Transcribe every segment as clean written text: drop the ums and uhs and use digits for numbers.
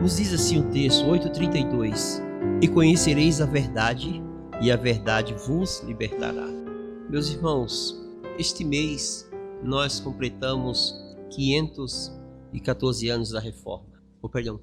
Nos diz assim o texto, 8:32, e conhecereis a verdade, e a verdade vos libertará. Meus irmãos, este mês nós completamos 514 anos da Reforma,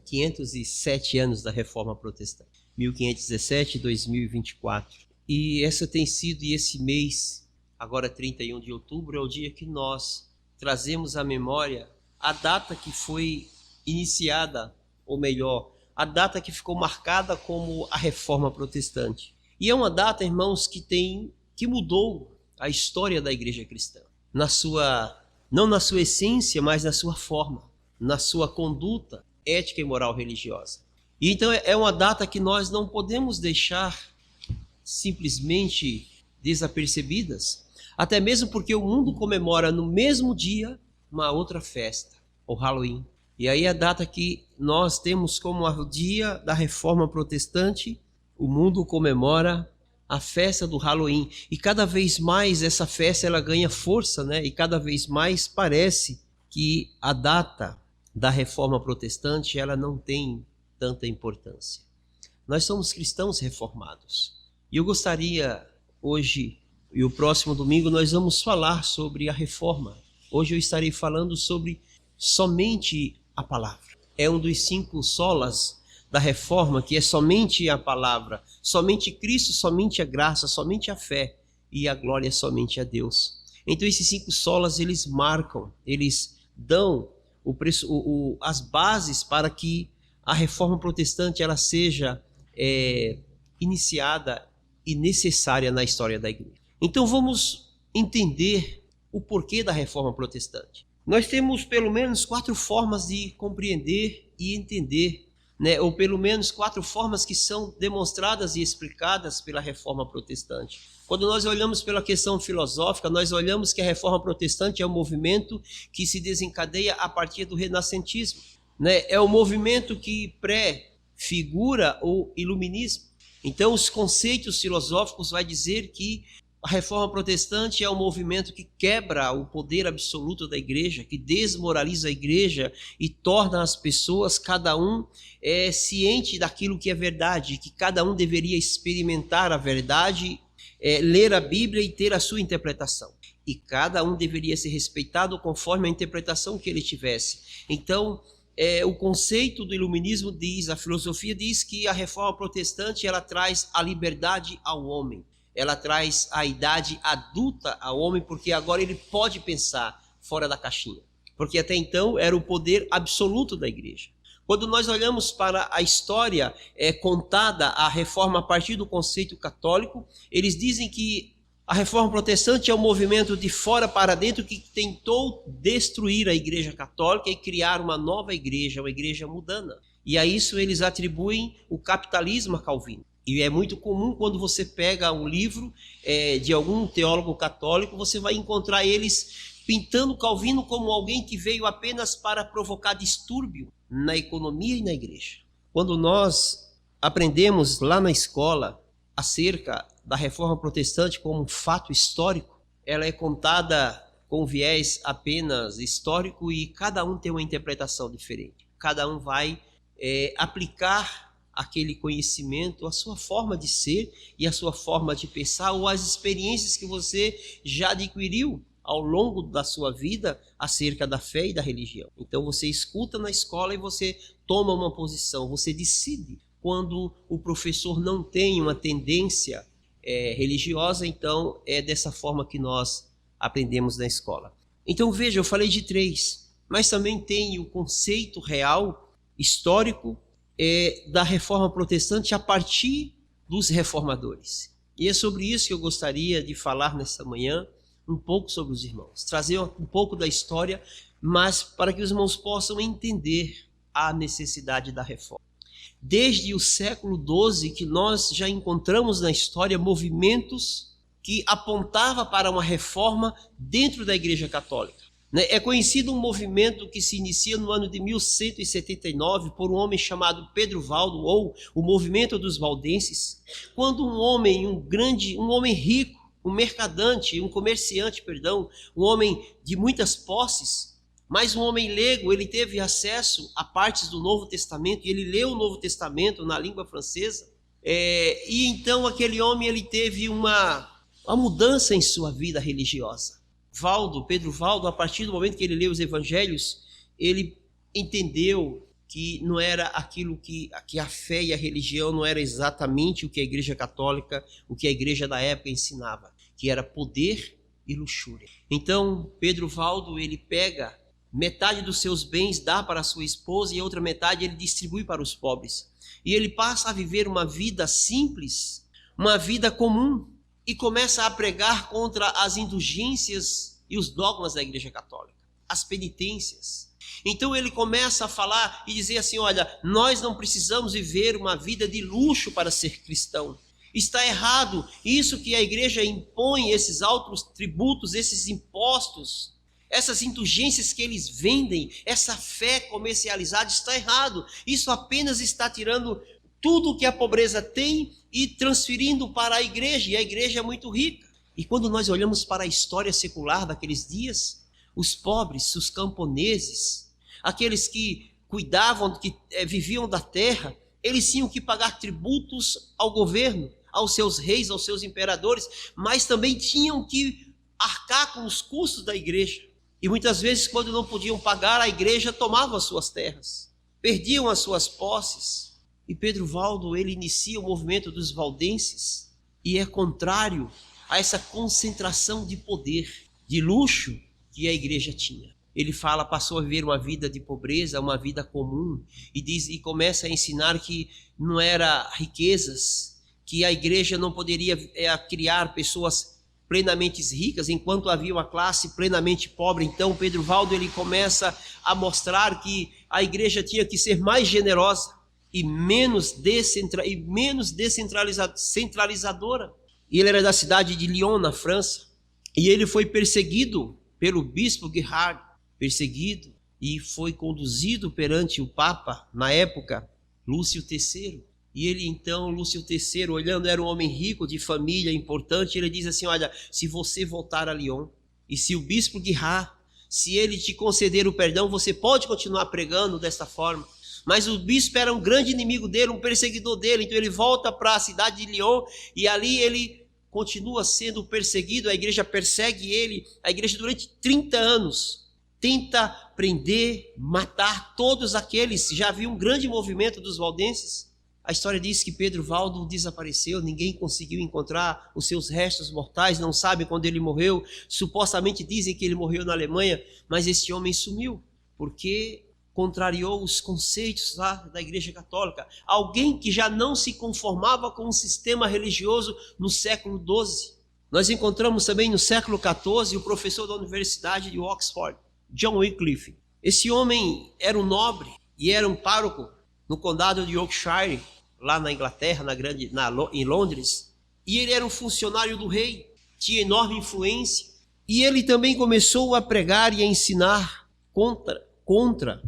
507 anos da Reforma Protestante, 1517 2024. E esse mês, agora 31 de outubro, é o dia que nós trazemos à memória a data que foi iniciada, ou melhor, a data que ficou marcada como a Reforma Protestante. E é uma data, irmãos, que mudou a história da igreja cristã, não na sua essência, mas na sua forma, na sua conduta ética e moral religiosa. E então é uma data que nós não podemos deixar simplesmente desapercebidas, até mesmo porque o mundo comemora no mesmo dia uma outra festa, o Halloween. E aí a data que nós temos como o dia da Reforma Protestante, o mundo comemora a festa do Halloween. E cada vez mais essa festa ela ganha força, né? E cada vez mais parece que a data da Reforma Protestante ela não tem tanta importância. Nós somos cristãos reformados. E eu gostaria hoje e o próximo domingo nós vamos falar sobre a Reforma. Hoje eu estarei falando sobre somente a palavra. É um dos 5 solas da Reforma, que é somente a palavra, somente Cristo, somente a graça, somente a fé e a glória somente a Deus. Então esses 5 solas eles marcam, eles dão as bases para que a Reforma Protestante ela seja iniciada e necessária na história da igreja. Então vamos entender o porquê da Reforma Protestante. Nós temos pelo menos 4 formas de compreender e entender, né? Ou pelo menos 4 formas que são demonstradas e explicadas pela Reforma Protestante. Quando nós olhamos pela questão filosófica, nós olhamos que a Reforma Protestante é um movimento que se desencadeia a partir do renascentismo, né? É um movimento que pré-figura o iluminismo. Então os conceitos filosóficos vai dizer que a Reforma Protestante é um movimento que quebra o poder absoluto da igreja, que desmoraliza a igreja e torna as pessoas, cada um ciente daquilo que é verdade, que cada um deveria experimentar a verdade, ler a Bíblia e ter a sua interpretação. E cada um deveria ser respeitado conforme a interpretação que ele tivesse. Então, o conceito do iluminismo diz, a filosofia diz que a Reforma Protestante ela traz a liberdade ao homem. Ela traz a idade adulta ao homem, porque agora ele pode pensar fora da caixinha. Porque até então era o poder absoluto da igreja. Quando nós olhamos para a história contada, a reforma a partir do conceito católico, eles dizem que a Reforma Protestante é um movimento de fora para dentro que tentou destruir a igreja católica e criar uma nova igreja, uma igreja mundana. E a isso eles atribuem o capitalismo a Calvino. E é muito comum quando você pega um livro de algum teólogo católico, você vai encontrar eles pintando Calvino como alguém que veio apenas para provocar distúrbio na economia e na igreja. Quando nós aprendemos lá na escola acerca da Reforma Protestante como um fato histórico, ela é contada com viés apenas histórico e cada um tem uma interpretação diferente. Cada um vai aplicar aquele conhecimento, a sua forma de ser e a sua forma de pensar, ou as experiências que você já adquiriu ao longo da sua vida acerca da fé e da religião. Então você escuta na escola e você toma uma posição, você decide. Quando o professor não tem uma tendência religiosa, então é dessa forma que nós aprendemos na escola. Então veja, eu falei de 3, mas também tem o conceito real, histórico, da Reforma Protestante a partir dos reformadores. E é sobre isso que eu gostaria de falar nesta manhã, um pouco sobre os irmãos, trazer um pouco da história, mas para que os irmãos possam entender a necessidade da reforma. Desde o século XII que nós já encontramos na história movimentos que apontavam para uma reforma dentro da Igreja Católica. É conhecido um movimento que se inicia no ano de 1179 por um homem chamado Pedro Valdo, ou o movimento dos valdenses, quando um homem rico, um comerciante, um homem de muitas posses, mas um homem leigo, ele teve acesso a partes do Novo Testamento, e ele leu o Novo Testamento na língua francesa, e então aquele homem ele teve uma mudança em sua vida religiosa. Pedro Valdo, a partir do momento que ele leu os evangelhos, ele entendeu que não era aquilo que a fé e a religião não era exatamente o que a Igreja Católica, o que a igreja da época ensinava, que era poder e luxúria. Então, Pedro Valdo, ele pega metade dos seus bens, dá para a sua esposa, e a outra metade ele distribui para os pobres. E ele passa a viver uma vida simples, uma vida comum, e começa a pregar contra as indulgências e os dogmas da Igreja Católica, as penitências. Então ele começa a falar e dizer assim: olha, nós não precisamos viver uma vida de luxo para ser cristão. Está errado isso que a igreja impõe, esses altos tributos, esses impostos, essas indulgências que eles vendem, essa fé comercializada, está errado. Isso apenas está tirando tudo que a pobreza tem e transferindo para a igreja, e a igreja é muito rica. E quando nós olhamos para a história secular daqueles dias, os pobres, os camponeses, aqueles que cuidavam, que viviam da terra, eles tinham que pagar tributos ao governo, aos seus reis, aos seus imperadores, mas também tinham que arcar com os custos da igreja. E muitas vezes, quando não podiam pagar, a igreja tomava as suas terras, perdiam as suas posses. E Pedro Valdo, ele inicia o movimento dos valdenses, e é contrário a essa concentração de poder, de luxo que a igreja tinha. Ele passou a viver uma vida de pobreza, uma vida comum, e começa a ensinar que não era riquezas, que a igreja não poderia criar pessoas plenamente ricas, enquanto havia uma classe plenamente pobre. Então Pedro Valdo, ele começa a mostrar que a igreja tinha que ser mais generosa e menos centralizadora. E ele era da cidade de Lyon, na França, e ele foi perseguido pelo bispo Gerhard, e foi conduzido perante o Papa, na época, Lúcio III. E ele então, Lúcio III, olhando, era um homem rico, de família importante, ele diz assim: olha, se você voltar a Lyon, e se o bispo Gerhard, se ele te conceder o perdão, você pode continuar pregando desta forma. Mas o bispo era um grande inimigo dele, um perseguidor dele, então ele volta para a cidade de Lyon, e ali ele continua sendo perseguido, a igreja persegue ele, a igreja durante 30 anos tenta prender, matar todos aqueles. Já havia um grande movimento dos valdenses. A história diz que Pedro Valdo desapareceu, ninguém conseguiu encontrar os seus restos mortais, não sabe quando ele morreu. Supostamente dizem que ele morreu na Alemanha, mas esse homem sumiu, porque contrariou os conceitos lá da Igreja Católica. Alguém que já não se conformava com o sistema religioso no século XII. Nós encontramos também no século XIV o professor da Universidade de Oxford, John Wycliffe. Esse homem era um nobre e era um pároco no condado de Yorkshire, lá na Inglaterra, em Londres. E ele era um funcionário do rei, tinha enorme influência. E ele também começou a pregar e a ensinar contra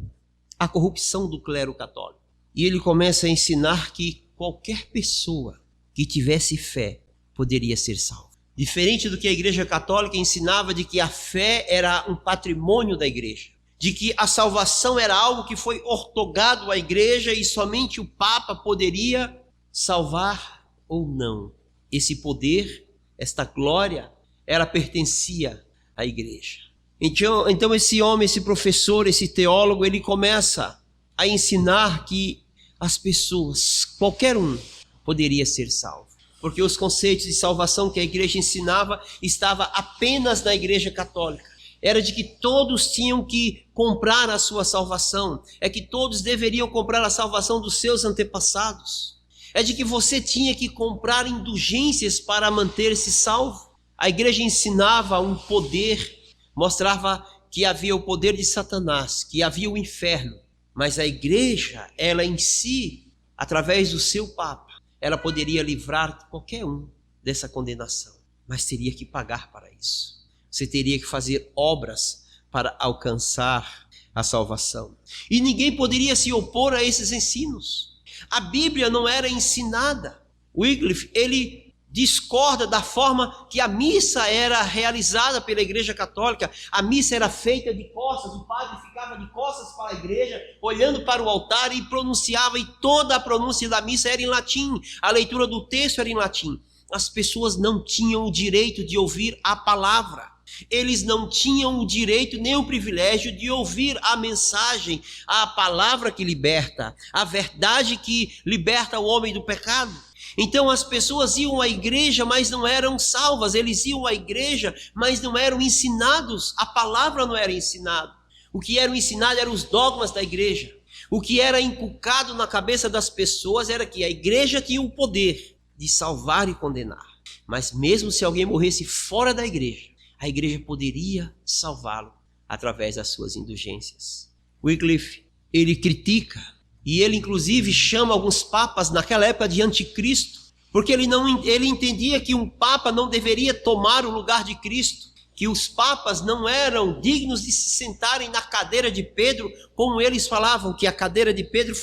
a corrupção do clero católico. E ele começa a ensinar que qualquer pessoa que tivesse fé poderia ser salva. Diferente do que a Igreja Católica ensinava, de que a fé era um patrimônio da igreja, de que a salvação era algo que foi ortogado à igreja e somente o Papa poderia salvar ou não. Esse poder, esta glória, ela pertencia à igreja. Então esse homem, esse professor, esse teólogo, ele começa a ensinar que as pessoas, qualquer um, poderia ser salvo. Porque os conceitos de salvação que a igreja ensinava estava apenas na Igreja Católica. Era de que todos tinham que comprar a sua salvação. É que todos deveriam comprar a salvação dos seus antepassados. É de que você tinha que comprar indulgências para manter-se salvo. A igreja ensinava um poder, mostrava que havia o poder de Satanás, que havia o inferno. Mas a igreja, ela em si, através do seu Papa, ela poderia livrar qualquer um dessa condenação. Mas teria que pagar para isso. Você teria que fazer obras para alcançar a salvação. E ninguém poderia se opor a esses ensinos. A Bíblia não era ensinada. Wycliffe, ele discorda da forma que a missa era realizada pela Igreja Católica. A missa era feita de costas, o padre ficava de costas para a igreja, olhando para o altar e pronunciava, e toda a pronúncia da missa era em latim, a leitura do texto era em latim. As pessoas não tinham o direito de ouvir a palavra, eles não tinham o direito nem o privilégio de ouvir a mensagem, a palavra que liberta, a verdade que liberta o homem do pecado. Então as pessoas iam à igreja, mas não eram salvas. Eles iam à igreja, mas não eram ensinados. A palavra não era ensinada. O que era ensinado eram os dogmas da igreja. O que era inculcado na cabeça das pessoas era que a igreja tinha o poder de salvar e condenar. Mas mesmo se alguém morresse fora da igreja, a igreja poderia salvá-lo através das suas indulgências. Wycliffe, ele critica, e ele inclusive chama alguns papas naquela época de anticristo, porque ele entendia que um papa não deveria tomar o lugar de Cristo, que os papas não eram dignos de se sentarem na cadeira de Pedro, como eles falavam, que a cadeira de Pedro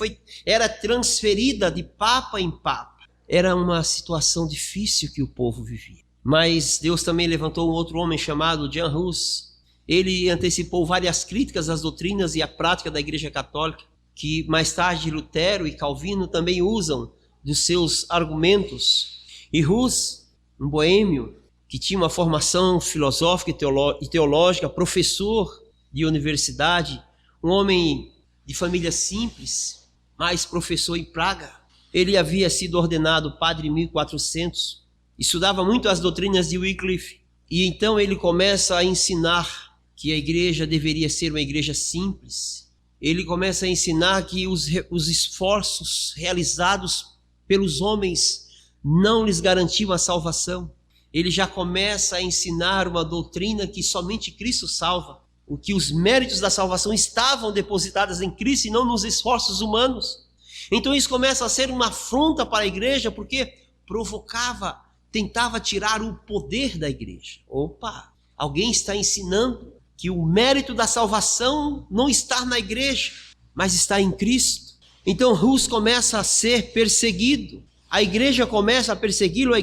era transferida de papa em papa. Era uma situação difícil que o povo vivia. Mas Deus também levantou um outro homem chamado Jan Hus. Ele antecipou várias críticas às doutrinas e à prática da Igreja Católica, que mais tarde Lutero e Calvino também usam dos seus argumentos. E Hus, um boêmio que tinha uma formação filosófica e teológica, professor de universidade, um homem de família simples, mas professor em Praga. Ele havia sido ordenado padre em 1400, estudava muito as doutrinas de Wycliffe, e então ele começa a ensinar que a igreja deveria ser uma igreja simples. Ele começa a ensinar que os esforços realizados pelos homens não lhes garantiam a salvação. Ele já começa a ensinar uma doutrina que somente Cristo salva, o que os méritos da salvação estavam depositados em Cristo e não nos esforços humanos. Então isso começa a ser uma afronta para a igreja, porque tentava tirar o poder da igreja. Opa, alguém está ensinando que o mérito da salvação não está na igreja, mas está em Cristo. Então Hus começa a ser perseguido, a igreja começa a persegui-lo,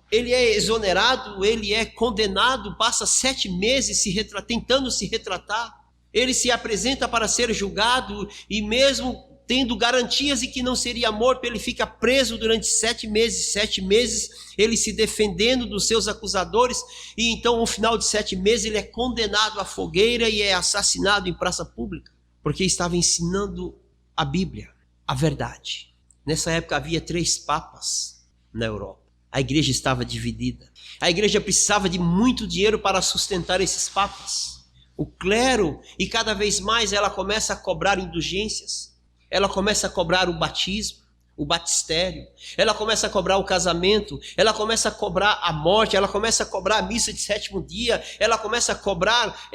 ele é exonerado, ele é condenado, passa 7 meses tentando se retratar. Ele se apresenta para ser julgado e mesmo tendo garantias de que não seria morto, ele fica preso durante 7 meses. 7 meses ele se defendendo dos seus acusadores, e então no final de 7 meses ele é condenado à fogueira e é assassinado em praça pública, porque estava ensinando a Bíblia, a verdade. Nessa época havia 3 papas na Europa. A igreja estava dividida. A igreja precisava de muito dinheiro para sustentar esses papas. O clero, e cada vez mais ela começa a cobrar indulgências. Ela começa a cobrar o batismo, o batistério. Ela começa a cobrar o casamento. Ela começa a cobrar a morte. Ela começa a cobrar a missa de 7º dia. Ela começa a cobrar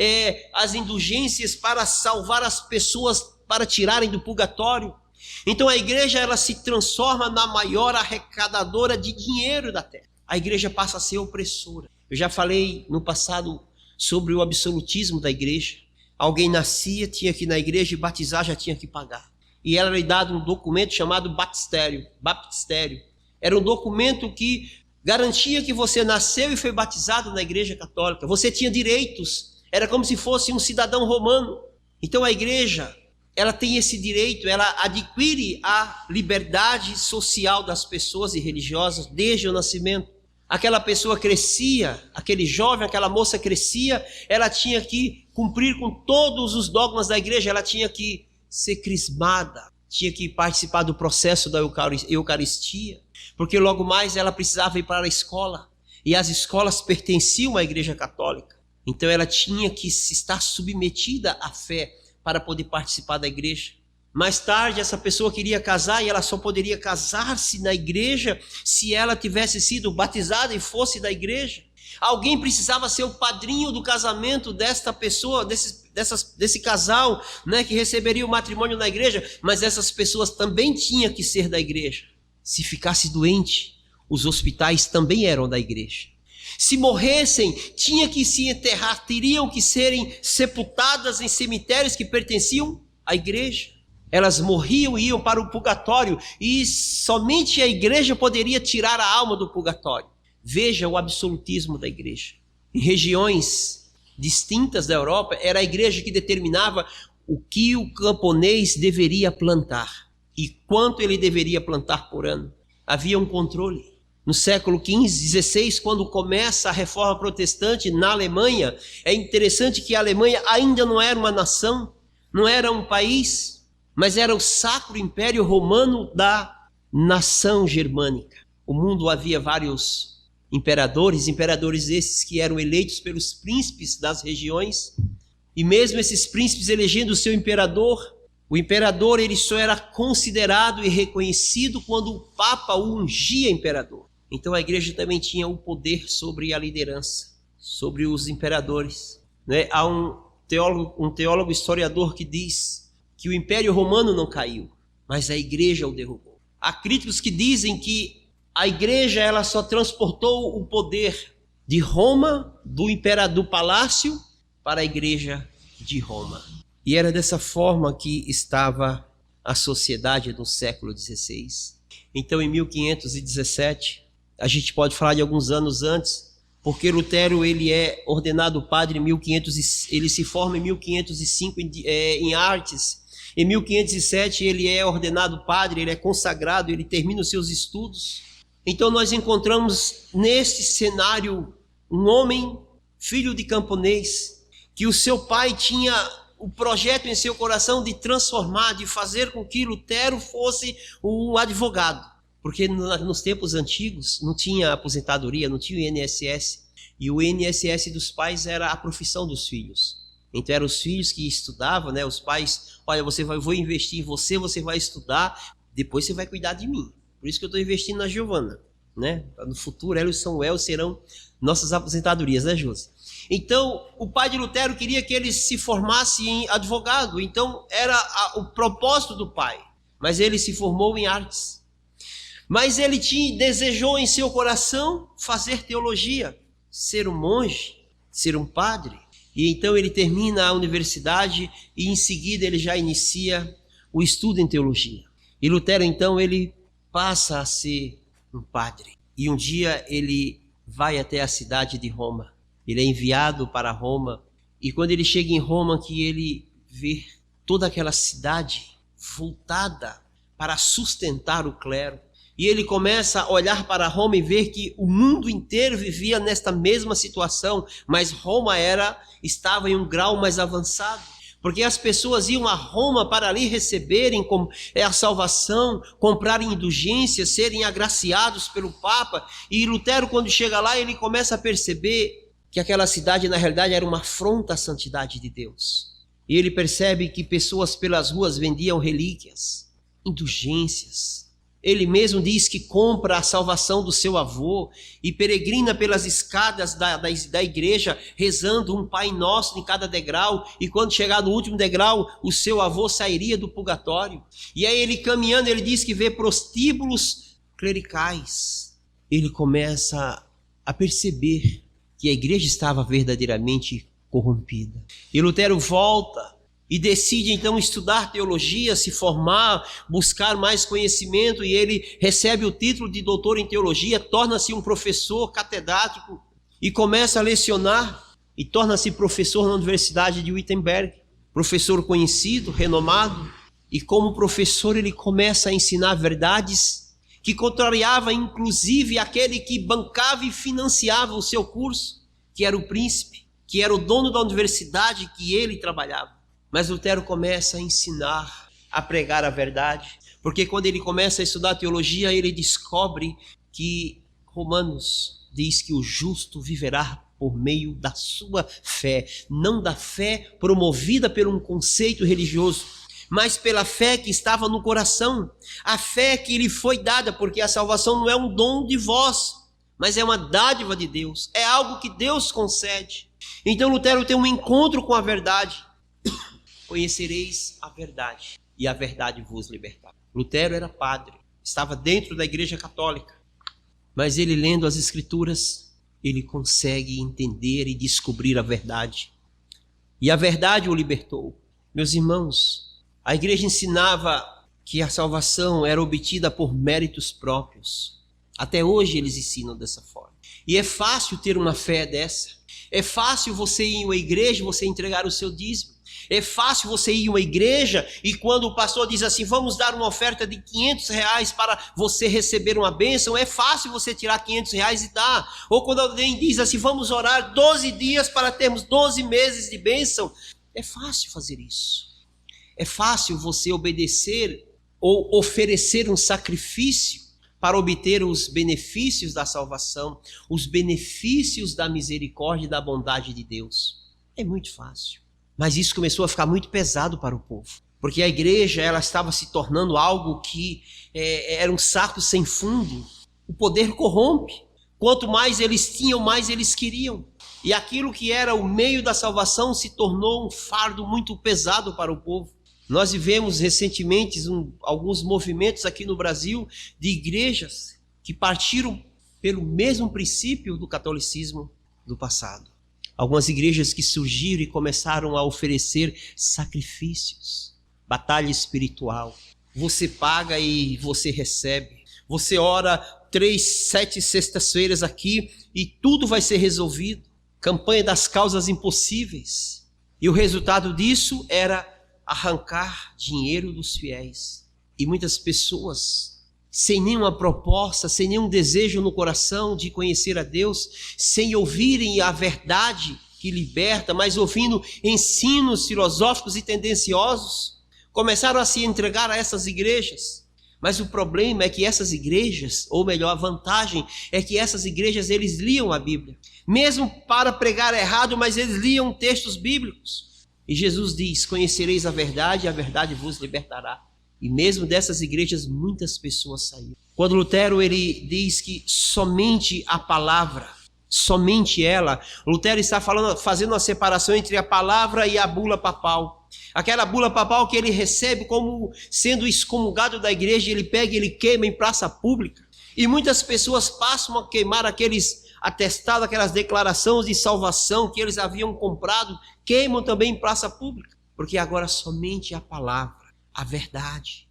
as indulgências para salvar as pessoas, para tirarem do purgatório. Então a igreja ela se transforma na maior arrecadadora de dinheiro da terra. A igreja passa a ser opressora. Eu já falei no passado sobre o absolutismo da igreja. Alguém nascia, tinha que ir na igreja e batizar, já tinha que pagar. E era lhe dado um documento chamado batistério. Era um documento que garantia que você nasceu e foi batizado na igreja católica. Você tinha direitos, era como se fosse um cidadão romano. Então a igreja, ela tem esse direito, ela adquire a liberdade social das pessoas e religiosas desde o nascimento. Aquela pessoa crescia, aquele jovem, aquela moça crescia, ela tinha que cumprir com todos os dogmas da igreja, ela tinha que ser crismada, tinha que participar do processo da Eucaristia, porque logo mais ela precisava ir para a escola, e as escolas pertenciam à igreja católica. Então ela tinha que estar submetida à fé para poder participar da igreja. Mais tarde essa pessoa queria casar e ela só poderia casar-se na igreja se ela tivesse sido batizada e fosse da igreja. Alguém precisava ser o padrinho do casamento desta pessoa, desse casal, né, que receberia o matrimônio na igreja, mas essas pessoas também tinham que ser da igreja. Se ficasse doente, os hospitais também eram da igreja. Se morressem, tinha que se enterrar, teriam que serem sepultadas em cemitérios que pertenciam à igreja. Elas morriam e iam para o purgatório, e somente a igreja poderia tirar a alma do purgatório. Veja o absolutismo da igreja. Em regiões distintas da Europa, era a igreja que determinava o que o camponês deveria plantar e quanto ele deveria plantar por ano. Havia um controle. No século XV, XVI, quando começa a reforma protestante na Alemanha, é interessante que a Alemanha ainda não era uma nação, não era um país, mas era o Sacro Império Romano da nação germânica. O mundo havia vários imperadores esses que eram eleitos pelos príncipes das regiões, e mesmo esses príncipes elegendo o seu imperador, o imperador ele só era considerado e reconhecido quando o Papa o ungia imperador. Então a igreja também tinha o poder sobre a liderança, sobre os imperadores. Há um teólogo historiador que diz que o Império Romano não caiu, mas a igreja o derrubou. Há críticos que dizem que a igreja ela só transportou o poder de Roma, do palácio, para a igreja de Roma. E era dessa forma que estava a sociedade do século XVI. Então, em 1517, a gente pode falar de alguns anos antes, porque Lutero ele é ordenado padre ele se forma em 1505 em Artes. Em 1507 ele é ordenado padre, ele é consagrado, ele termina os seus estudos. Então nós encontramos neste cenário um homem, filho de camponês, que o seu pai tinha o projeto em seu coração de transformar, de fazer com que Lutero fosse um advogado. Porque nos tempos antigos não tinha aposentadoria, não tinha o INSS. E o INSS dos pais era a profissão dos filhos. Então eram os filhos que estudavam, né? Os pais, olha, vou investir em você, você vai estudar, depois você vai cuidar de mim. Por isso que eu estou investindo na Giovana, né? No futuro ela e o Samuel serão nossas aposentadorias, né, Josi? Então o pai de Lutero queria que ele se formasse em advogado, então era o propósito do pai. Mas ele se formou em artes. Mas ele desejou em seu coração fazer teologia, ser um monge, ser um padre. E então ele termina a universidade e em seguida ele já inicia o estudo em teologia. E Lutero então ele passa a ser um padre. E um dia ele vai até a cidade de Roma. Ele é enviado para Roma. E quando ele chega em Roma, que ele vê toda aquela cidade voltada para sustentar o clero. E ele começa a olhar para Roma e ver que o mundo inteiro vivia nesta mesma situação, mas Roma estava em um grau mais avançado, porque as pessoas iam a Roma para ali receberem a salvação, comprarem indulgências, serem agraciados pelo Papa. E Lutero, quando chega lá, ele começa a perceber que aquela cidade, na realidade, era uma afronta à santidade de Deus. E ele percebe que pessoas pelas ruas vendiam relíquias, indulgências. Ele mesmo diz que compra a salvação do seu avô e peregrina pelas escadas da igreja, rezando um Pai Nosso em cada degrau. E quando chegar no último degrau, o seu avô sairia do purgatório. E aí ele caminhando, ele diz que vê prostíbulos clericais. Ele começa a perceber que a igreja estava verdadeiramente corrompida. E Lutero volta e decide então estudar teologia, se formar, buscar mais conhecimento, e ele recebe o título de doutor em teologia, torna-se um professor catedrático e começa a lecionar e torna-se professor na Universidade de Wittenberg, professor conhecido, renomado, e como professor ele começa a ensinar verdades que contrariava inclusive aquele que bancava e financiava o seu curso, que era o príncipe, que era o dono da universidade que ele trabalhava. Mas Lutero começa a ensinar, a pregar a verdade, porque quando ele começa a estudar teologia, ele descobre que Romanos diz que o justo viverá por meio da sua fé, não da fé promovida por um conceito religioso, mas pela fé que estava no coração, a fé que lhe foi dada, porque a salvação não é um dom de vós, mas é uma dádiva de Deus, é algo que Deus concede. Então Lutero tem um encontro com a verdade. Conhecereis a verdade, e a verdade vos libertará. Lutero era padre, estava dentro da igreja católica, mas ele lendo as escrituras, ele consegue entender e descobrir a verdade. E a verdade o libertou. Meus irmãos, A igreja ensinava que a salvação era obtida por méritos próprios. Até hoje eles ensinam dessa forma. E é fácil ter uma fé dessa. É fácil você ir em uma igreja, você entregar o seu dízimo. É fácil você ir em uma igreja e quando o pastor diz assim, vamos dar uma oferta de R$500 para você receber uma bênção, é fácil você tirar R$500 e dar. Ou quando alguém diz assim, vamos orar 12 dias para termos 12 meses de bênção, é fácil fazer isso. É fácil você obedecer ou oferecer um sacrifício para obter os benefícios da salvação, os benefícios da misericórdia e da bondade de Deus. É muito fácil. Mas isso começou a ficar muito pesado para o povo. Porque a igreja ela estava se tornando algo que era um saco sem fundo. O poder corrompe. Quanto mais eles tinham, mais eles queriam. E aquilo que era o meio da salvação se tornou um fardo muito pesado para o povo. Nós vivemos recentemente alguns movimentos aqui no Brasil de igrejas que partiram pelo mesmo princípio do catolicismo do passado. Algumas igrejas que surgiram e começaram a oferecer sacrifícios, batalha espiritual. Você paga e você recebe. Você ora 7 sextas-feiras aqui e tudo vai ser resolvido. Campanha das causas impossíveis. E o resultado disso era arrancar dinheiro dos fiéis. E muitas pessoas, sem nenhuma proposta, sem nenhum desejo no coração de conhecer a Deus, sem ouvirem a verdade que liberta, mas ouvindo ensinos filosóficos e tendenciosos, começaram a se entregar a essas igrejas. Mas o problema é que essas igrejas, ou melhor, a vantagem é que essas igrejas, eles liam a Bíblia. Mesmo para pregar errado, mas eles liam textos bíblicos. E Jesus diz, conhecereis a verdade e a verdade vos libertará. E mesmo dessas igrejas, muitas pessoas saíram. Quando Lutero ele diz que somente a palavra, somente ela, Lutero está fazendo uma separação entre a palavra e a bula papal. Aquela bula papal que ele recebe como sendo excomungado da igreja, ele pega e ele queima em praça pública. E muitas pessoas passam a queimar aqueles atestados, aquelas declarações de salvação que eles haviam comprado, queimam também em praça pública. Porque agora somente a palavra, a verdade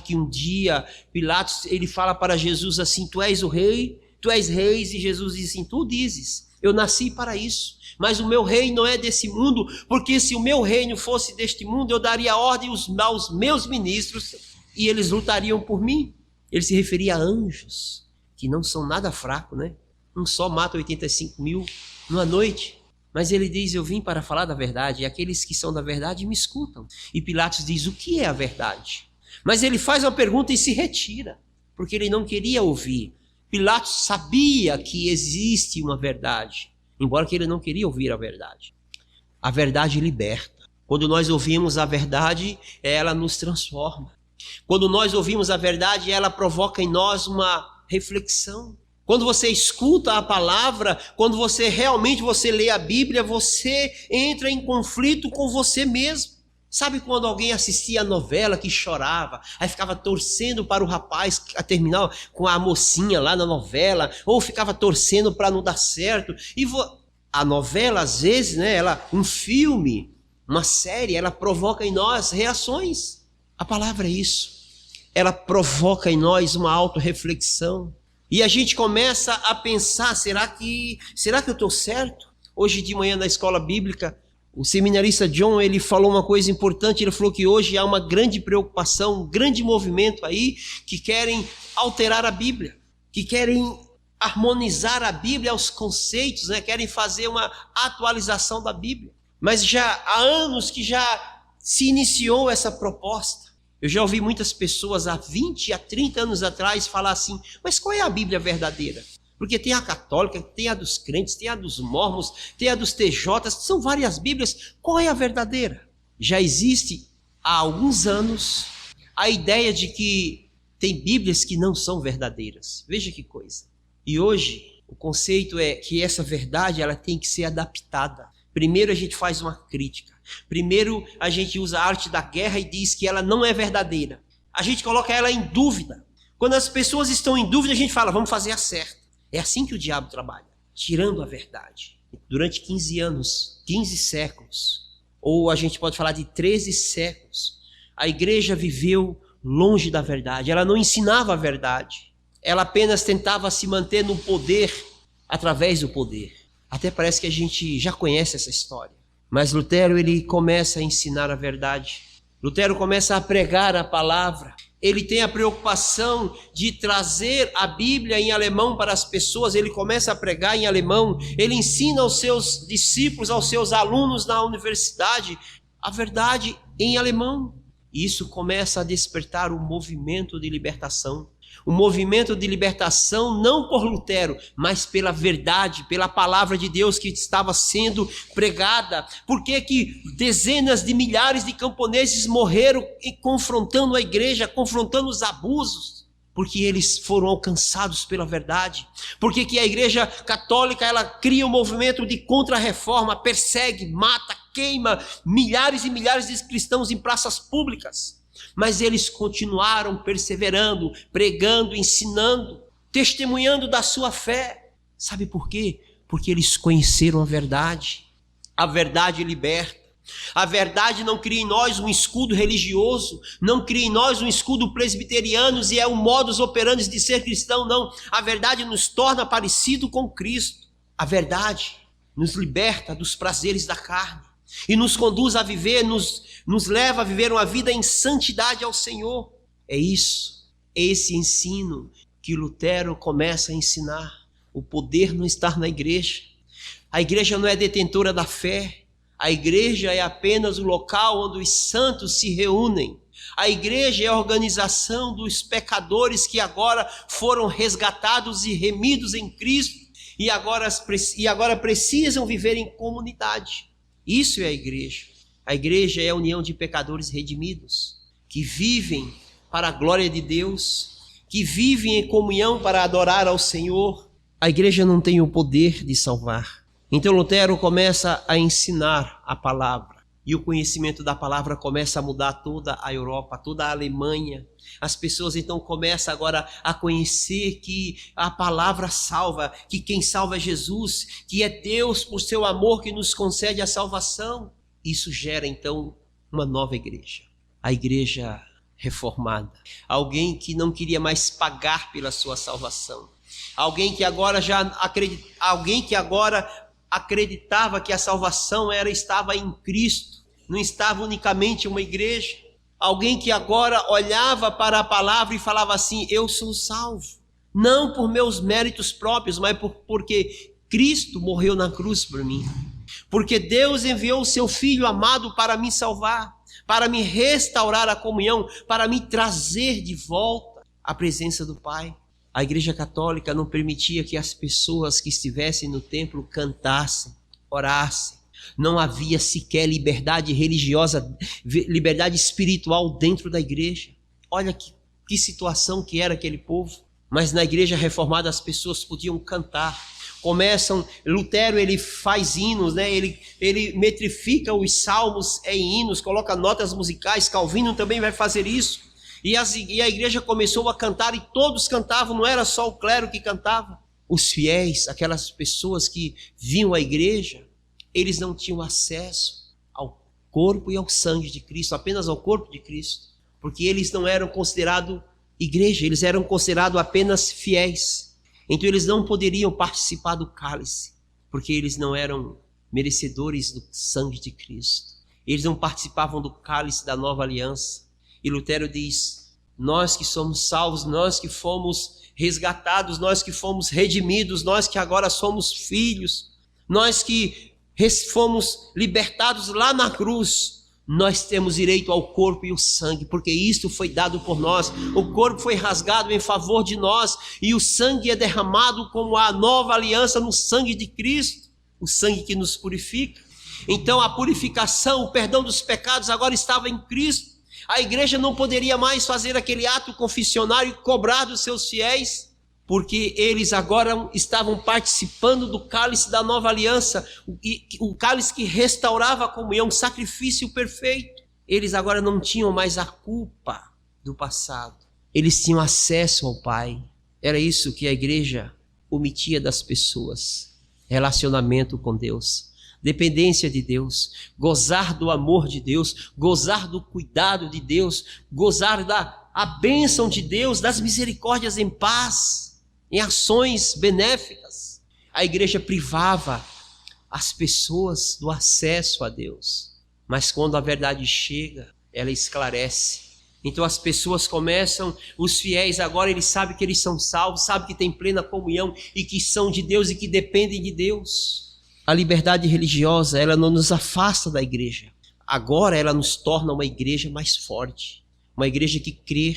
que um dia Pilatos ele fala para Jesus assim, tu és o rei, tu és reis, e Jesus diz assim, tu dizes, eu nasci para isso, mas o meu reino não é desse mundo, porque se o meu reino fosse deste mundo, eu daria ordem aos meus ministros e eles lutariam por mim. Ele se referia a anjos, que não são nada fracos, né? Um só mata 85 mil numa noite. Mas ele diz, eu vim para falar da verdade, e aqueles que são da verdade me escutam. E Pilatos diz, o que é a verdade? Mas ele faz uma pergunta e se retira, porque ele não queria ouvir. Pilatos sabia que existe uma verdade, embora que ele não queria ouvir a verdade. A verdade liberta. Quando nós ouvimos a verdade, ela nos transforma. Quando nós ouvimos a verdade, ela provoca em nós uma reflexão. Quando você escuta a palavra, quando você realmente lê a Bíblia, você entra em conflito com você mesmo. Sabe quando alguém assistia a novela que chorava, aí ficava torcendo para o rapaz a terminar com a mocinha lá na novela, ou ficava torcendo para não dar certo. E a novela, às vezes, né, um filme, uma série, ela provoca em nós reações. A palavra é isso. Ela provoca em nós uma autorreflexão. E a gente começa a pensar, será que eu estou certo? Hoje de manhã na escola bíblica, o seminarista John, ele falou uma coisa importante, ele falou que hoje há uma grande preocupação, um grande movimento aí, que querem alterar a Bíblia, que querem harmonizar a Bíblia aos conceitos, né? Querem fazer uma atualização da Bíblia. Mas já há anos que já se iniciou essa proposta. Eu já ouvi muitas pessoas há 20, há 30 anos atrás falar assim, mas qual é a Bíblia verdadeira? Porque tem a católica, tem a dos crentes, tem a dos mormons, tem a dos TJs, são várias Bíblias, qual é a verdadeira? Já existe há alguns anos a ideia de que tem Bíblias que não são verdadeiras. Veja que coisa. E hoje o conceito é que essa verdade ela tem que ser adaptada. Primeiro a gente faz uma crítica. Primeiro a gente usa a arte da guerra e diz que ela não é verdadeira. A gente coloca ela em dúvida. Quando as pessoas estão em dúvida, a gente fala, vamos fazer a certa. É assim que o diabo trabalha, tirando a verdade. Durante 15 anos, 15 séculos, ou a gente pode falar de 13 séculos, a igreja viveu longe da verdade. Ela não ensinava a verdade. Ela apenas tentava se manter no poder através do poder. Até parece que a gente já conhece essa história. Mas Lutero, ele começa a ensinar a verdade. Lutero começa a pregar a palavra. Ele tem a preocupação de trazer a Bíblia em alemão para as pessoas. Ele começa a pregar em alemão. Ele ensina aos seus discípulos, aos seus alunos na universidade, a verdade em alemão. E isso começa a despertar um movimento de libertação. Um movimento de libertação não por Lutero, mas pela verdade, pela palavra de Deus que estava sendo pregada. Por que que dezenas de milhares de camponeses morreram confrontando a igreja, confrontando os abusos? Porque eles foram alcançados pela verdade. Por que que a igreja católica, ela cria um movimento de contra-reforma, persegue, mata, queima milhares e milhares de cristãos em praças públicas? Mas eles continuaram perseverando, pregando, ensinando, testemunhando da sua fé. Sabe por quê? Porque eles conheceram a verdade. A verdade liberta. A verdade não cria em nós um escudo religioso, não cria em nós um escudo presbiteriano e é um modus operandi de ser cristão, não. A verdade nos torna parecido com Cristo. A verdade nos liberta dos prazeres da carne e nos conduz a viver, nos leva a viver uma vida em santidade ao Senhor. É isso, é esse ensino que Lutero começa a ensinar. O poder não está na igreja. A igreja não é detentora da fé. A igreja é apenas o local onde os santos se reúnem. A igreja é a organização dos pecadores que agora foram resgatados e remidos em Cristo e agora precisam viver em comunidade. Isso é a igreja. A igreja é a união de pecadores redimidos, que vivem para a glória de Deus, que vivem em comunhão para adorar ao Senhor. A igreja não tem o poder de salvar. Então Lutero começa a ensinar a palavra. E o conhecimento da palavra começa a mudar toda a Europa, toda a Alemanha. As pessoas então começam agora a conhecer que a palavra salva, que quem salva é Jesus, que é Deus por seu amor que nos concede a salvação. Isso gera então uma nova igreja, a igreja reformada. Alguém que não queria mais pagar pela sua salvação. Alguém que agora acreditava que a salvação estava em Cristo, não estava unicamente em uma igreja. Alguém que agora olhava para a palavra e falava assim: eu sou salvo, não por meus méritos próprios, mas porque Cristo morreu na cruz por mim. Porque Deus enviou o seu Filho amado para me salvar, para me restaurar a comunhão, para me trazer de volta à presença do Pai. A Igreja Católica não permitia que as pessoas que estivessem no templo cantassem, orassem. Não havia sequer liberdade religiosa, liberdade espiritual dentro da igreja. Olha que situação que era aquele povo. Mas na igreja reformada as pessoas podiam cantar. Lutero ele faz hinos, né? ele metrifica os salmos em hinos, coloca notas musicais. Calvino também vai fazer isso. E a igreja começou a cantar e todos cantavam, não era só o clero que cantava. Os fiéis, aquelas pessoas que vinham à igreja, eles não tinham acesso ao corpo e ao sangue de Cristo, apenas ao corpo de Cristo, porque eles não eram considerados igreja, eles eram considerados apenas fiéis. Então eles não poderiam participar do cálice, porque eles não eram merecedores do sangue de Cristo. Eles não participavam do cálice da nova aliança. E Lutero diz: nós que somos salvos, nós que fomos resgatados, nós que fomos redimidos, nós que agora somos filhos, nós que fomos libertados lá na cruz, nós temos direito ao corpo e o sangue, porque isto foi dado por nós. O corpo foi rasgado em favor de nós e o sangue é derramado como a nova aliança no sangue de Cristo, o sangue que nos purifica. Então a purificação, o perdão dos pecados agora estava em Cristo. A igreja não poderia mais fazer aquele ato confessionário e cobrar dos seus fiéis, porque eles agora estavam participando do cálice da nova aliança, o cálice que restaurava a comunhão, um sacrifício perfeito. Eles agora não tinham mais a culpa do passado, eles tinham acesso ao Pai. Era isso que a igreja omitia das pessoas: relacionamento com Deus. dependência de Deus, gozar do amor de Deus, gozar do cuidado de Deus, gozar a bênção de Deus, das misericórdias em paz, em ações benéficas. A igreja privava as pessoas do acesso a Deus, mas quando a verdade chega, ela esclarece. Então as pessoas começam, os fiéis agora, eles sabem que eles são salvos, sabem que têm plena comunhão e que são de Deus e que dependem de Deus. A liberdade religiosa, ela não nos afasta da igreja. Agora ela nos torna uma igreja mais forte, uma igreja que crê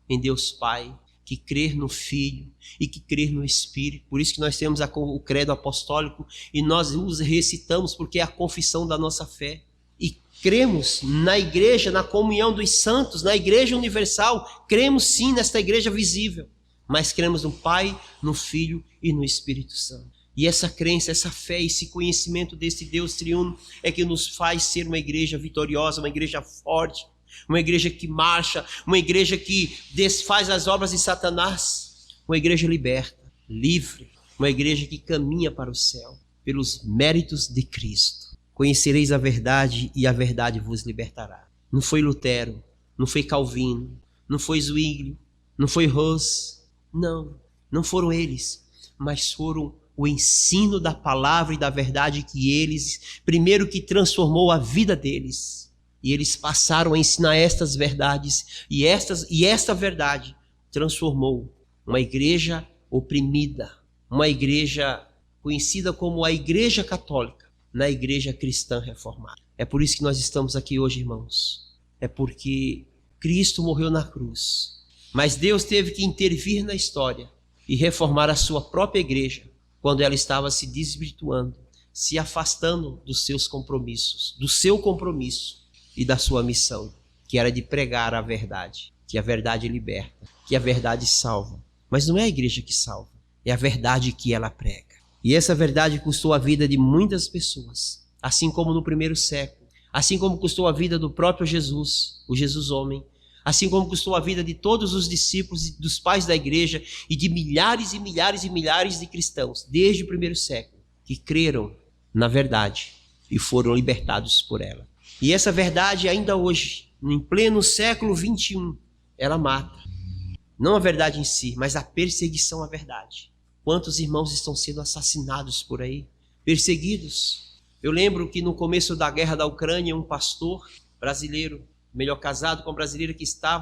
em Deus Pai, que crê no Filho e que crê no Espírito. Por isso que nós temos o credo apostólico e nós os recitamos porque é a confissão da nossa fé. E cremos na igreja, na comunhão dos santos, na igreja universal. Cremos sim nesta igreja visível, mas cremos no Pai, no Filho e no Espírito Santo. E essa crença, essa fé, esse conhecimento desse Deus triuno é que nos faz ser uma igreja vitoriosa, uma igreja forte, uma igreja que marcha, uma igreja que desfaz as obras de Satanás, uma igreja liberta, livre, uma igreja que caminha para o céu pelos méritos de Cristo. Conhecereis a verdade e a verdade vos libertará. Não foi Lutero, não foi Calvino, não foi Zwinglio, não foi Hus, não foram eles, mas foram o ensino da palavra e da verdade que eles, primeiro que transformou a vida deles, e eles passaram a ensinar estas verdades, e esta verdade transformou uma igreja oprimida, uma igreja conhecida como a Igreja Católica, na igreja cristã reformada. É por isso que nós estamos aqui hoje, irmãos. É porque Cristo morreu na cruz, mas Deus teve que intervir na história e reformar a sua própria igreja quando ela estava se desvirtuando, se afastando dos seus compromissos, do seu compromisso e da sua missão, que era de pregar a verdade, que a verdade liberta, que a verdade salva. Mas não é a igreja que salva, é a verdade que ela prega. E essa verdade custou a vida de muitas pessoas, assim como no primeiro século, assim como custou a vida do próprio Jesus, o Jesus homem, assim como custou a vida de todos os discípulos e dos pais da igreja e de milhares e milhares e milhares de cristãos, desde o primeiro século, que creram na verdade e foram libertados por ela. E essa verdade ainda hoje, em pleno século 21, ela mata. Não a verdade em si, mas a perseguição à verdade. Quantos irmãos estão sendo assassinados por aí, perseguidos? Eu lembro que no começo da guerra da Ucrânia, um pastor brasileiro, melhor casado com a brasileira que está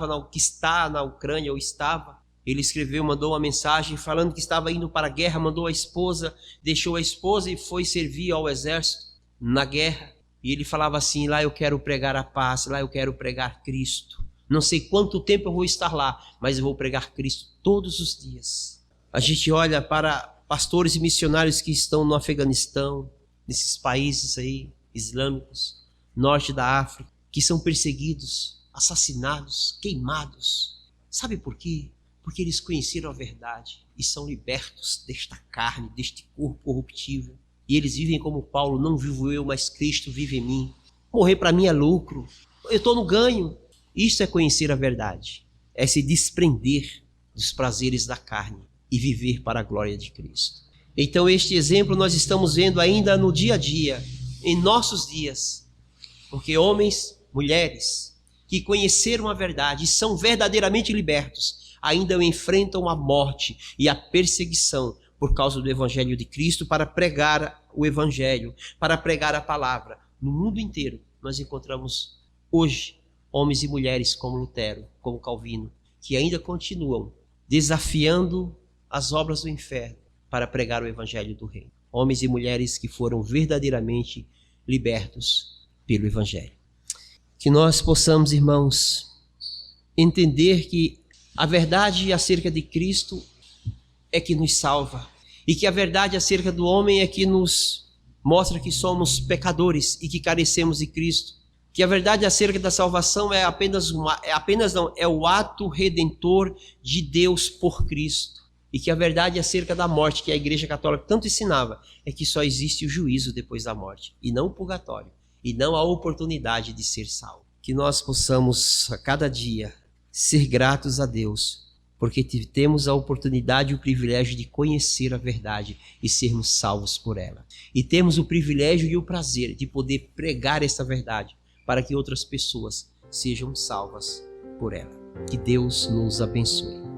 na Ucrânia, ou estava, ele escreveu, mandou uma mensagem falando que estava indo para a guerra, mandou a esposa, deixou a esposa e foi servir ao exército na guerra. E ele falava assim: lá eu quero pregar a paz, lá eu quero pregar Cristo. Não sei quanto tempo eu vou estar lá, mas eu vou pregar Cristo todos os dias. A gente olha para pastores e missionários que estão no Afeganistão, nesses países aí islâmicos, norte da África, que são perseguidos, assassinados, queimados. Sabe por quê? Porque eles conheceram a verdade e são libertos desta carne, deste corpo corruptível. E eles vivem como Paulo: não vivo eu, mas Cristo vive em mim. Morrer para mim é lucro, eu estou no ganho. Isso é conhecer a verdade, é se desprender dos prazeres da carne e viver para a glória de Cristo. Então este exemplo nós estamos vendo ainda no dia a dia, em nossos dias, porque homens, mulheres que conheceram a verdade e são verdadeiramente libertos, ainda enfrentam a morte e a perseguição por causa do Evangelho de Cristo, para pregar o Evangelho, para pregar a palavra. No mundo inteiro nós encontramos hoje homens e mulheres como Lutero, como Calvino, que ainda continuam desafiando as obras do inferno para pregar o Evangelho do Reino. Homens e mulheres que foram verdadeiramente libertos pelo Evangelho. Que nós possamos, irmãos, entender que a verdade acerca de Cristo é que nos salva, e que a verdade acerca do homem é que nos mostra que somos pecadores e que carecemos de Cristo. Que a verdade acerca da salvação é o ato redentor de Deus por Cristo. E que a verdade acerca da morte, que a Igreja Católica tanto ensinava, é que só existe o juízo depois da morte, e não o purgatório, e não a oportunidade de ser salvo. Que nós possamos a cada dia ser gratos a Deus porque temos a oportunidade e o privilégio de conhecer a verdade e sermos salvos por ela. E temos o privilégio e o prazer de poder pregar essa verdade para que outras pessoas sejam salvas por ela. Que Deus nos abençoe.